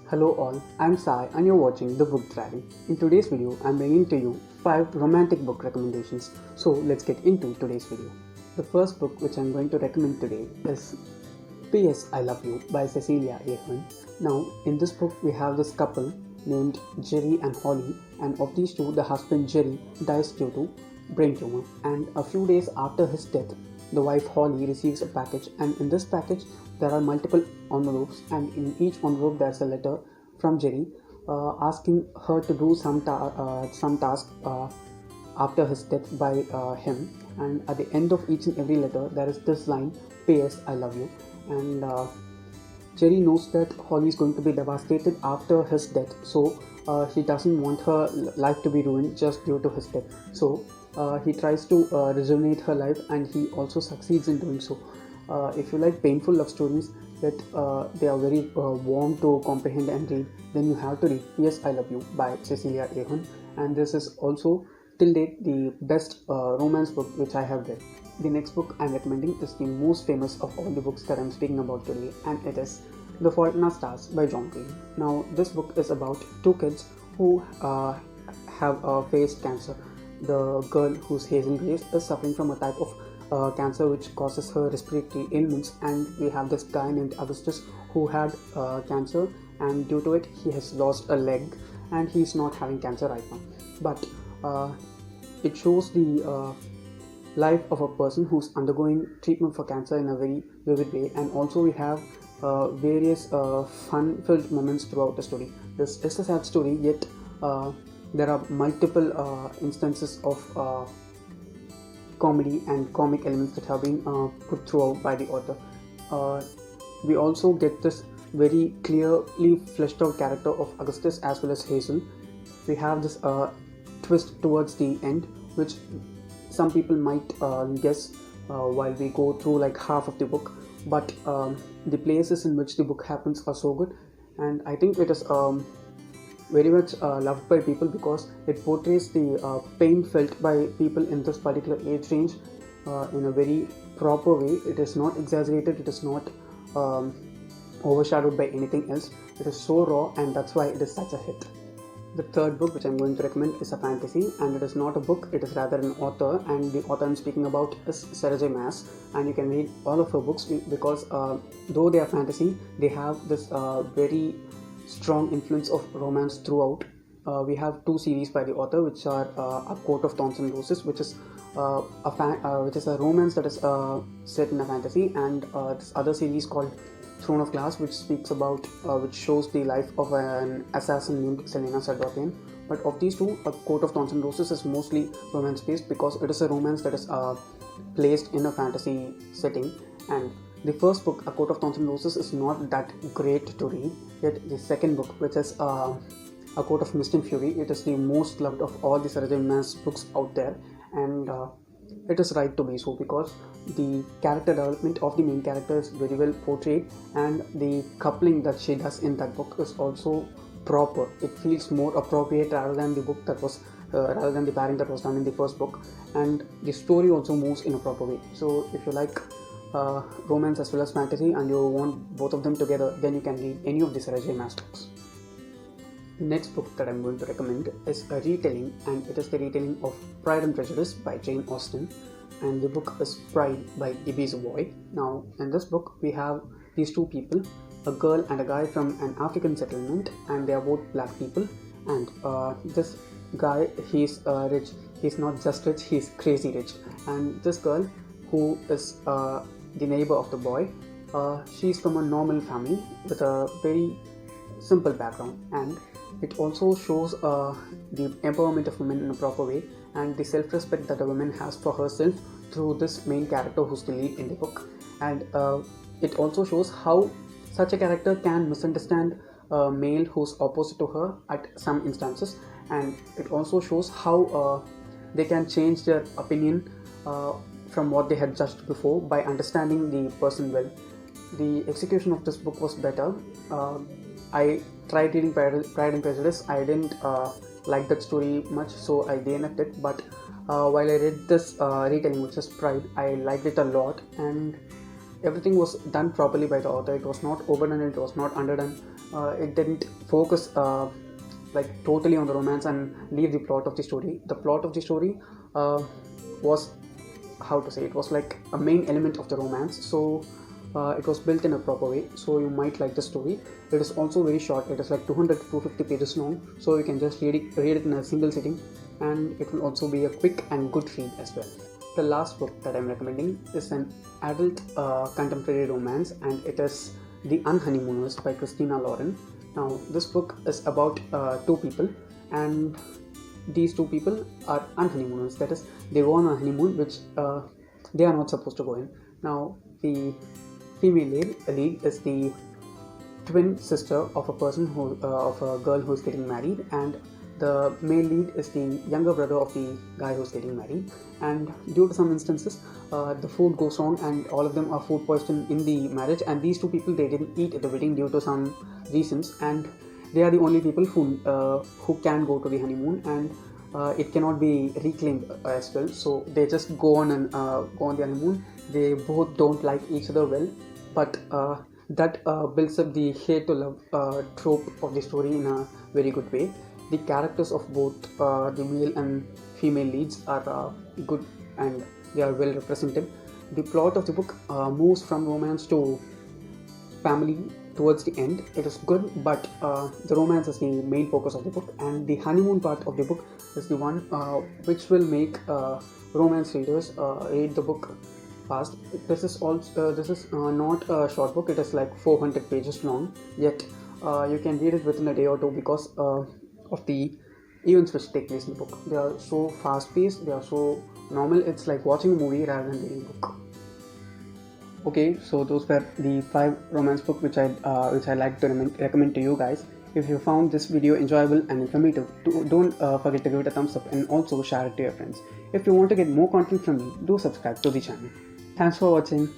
Hello all, I'm Sai and you're watching The Book Diary. In today's video, I'm bringing to you 5 romantic book recommendations. So let's get into today's video. The first book which I'm going to recommend today is P.S. I Love You by Cecelia Ahern. Now, in this book, we have this couple named Jerry and Holly, and of these two, the husband Jerry dies due to brain tumor, and a few days after his death, the wife Holly receives a package, and in this package there are multiple envelopes, and in each envelope there's a letter from Jerry asking her to do some task after his death by him. And at the end of each and every letter there is this line, P.S. I love you. And Jerry knows that Holly is going to be devastated after his death, so he doesn't want her life to be ruined just due to his death. So he tries to rejuvenate her life, and he also succeeds in doing so. If you like painful love stories that they are very warm to comprehend and read, then you have to read P.S. I Love You by Cecelia Ahern, and this is also till date the best romance book which I have read. The next book I'm recommending is the most famous of all the books that I'm speaking about today, and it is The Fault in Our Stars by John Green. Now, this book is about two kids who have faced cancer. The girl, who's Hazel Grace, is suffering from a type of cancer which causes her respiratory ailments, and we have this guy named Augustus who had cancer, and due to it he has lost a leg and he's not having cancer right now. But it shows the life of a person who's undergoing treatment for cancer in a very vivid way, and also we have various fun-filled moments throughout the story. This is a sad story, yet there are multiple instances of comedy and comic elements that have been put throughout by the author. We also get this very clearly fleshed out character of Augustus as well as Hazel. We have this twist towards the end, which some people might guess while we go through like half of the book, but the places in which the book happens are so good, and I think it is very much loved by people because it portrays the pain felt by people in this particular age range in a very proper way. It is not exaggerated, it is not overshadowed by anything else. It is so raw, and that's why it is such a hit. The third book which I'm going to recommend is a fantasy, and it is not a book, it is rather an author, and the author I'm speaking about is J Maas, and you can read all of her books because though they are fantasy, they have this very strong influence of romance throughout. We have two series by the author, which are A Court of Thorns and Roses, which is a romance that is set in a fantasy, and this other series called Throne of Glass, which speaks about which shows the life of an assassin named Selena Sardotian. But of these two, A Court of Thorns and Roses is mostly romance based because it is a romance that is placed in a fantasy setting. And the first book, A Court of Thorns and Roses, is not that great to read, yet the second book, which is A Court of Mist and Fury, it is the most loved of all the J Maas books out there, and it is right to be so because the character development of the main character is very well portrayed, and the coupling that she does in that book is also proper. It feels more appropriate rather than the book that was rather than the pairing that was done in the first book, and the story also moves in a proper way. So if you like romance as well as fantasy and you want both of them together, then you can read any of the J Maas books. The next book that I'm going to recommend is a retelling, and it is the retelling of Pride and Prejudice by Jane Austen, and the book is Pride by Ibi Zoboi. Now, in this book, we have these two people, a girl and a guy from an African settlement, and they are both black people. And this guy, he's rich. He's not just rich, he's crazy rich. And this girl, who is the neighbor of the boy, she's from a normal family with a very simple background, and it also shows the empowerment of women in a proper way and the self-respect that a woman has for herself through this main character who's the lead in the book. And it also shows how such a character can misunderstand a male who's opposite to her at some instances, and it also shows how they can change their opinion from what they had judged before by understanding the person well. The execution of this book was better. I tried reading Pride and Prejudice. I didn't like that story much, so I DNF'd it. But while I read this retelling, which is Pride, I liked it a lot, and everything was done properly by the author. It was not overdone, it was not underdone. It didn't focus like totally on the romance and leave the plot of the story. The plot of the story was, how to say, it was like a main element of the romance, so it was built in a proper way, so you might like the story. It is also very short. It is like 200 to 250 pages long, so you can just read it in a single sitting, and it will also be a quick and good read as well. The last book that I'm recommending is an adult contemporary romance, and it is The UNHONEYMOONERS by Christina Lauren. Now, this book is about two people, and these two people are unhoneymooners. That is, they go on a honeymoon which they are not supposed to go in. Now, the female lead is the twin sister of a person of a girl who is getting married, and the male lead is the younger brother of the guy who's getting married. And due to some instances, the food goes wrong, and all of them are food poisoned in the marriage. And these two people, they didn't eat at the wedding due to some reasons, and they are the only people who can go to the honeymoon, and it cannot be reclaimed as well. So they just go on and go on the honeymoon. They both don't like each other well, but that builds up the hate to love trope of the story in a very good way. The characters of both the male and female leads are good, and they are well represented. The plot of the book moves from romance to family towards the end. It is good, but the romance is the main focus of the book, and the honeymoon part of the book is the one which will make romance readers read the book fast. This is not a short book. It is like 400 pages long, yet you can read it within a day or two because of the events which take place in the book. They are so fast paced, they are so normal. It's like watching a movie rather than reading a book. Okay, so those were the 5 romance books which I like to recommend to you guys. If you found this video enjoyable and informative, don't forget to give it a thumbs up and also share it to your friends. If you want to get more content from me, do subscribe to the channel. Thanks for watching.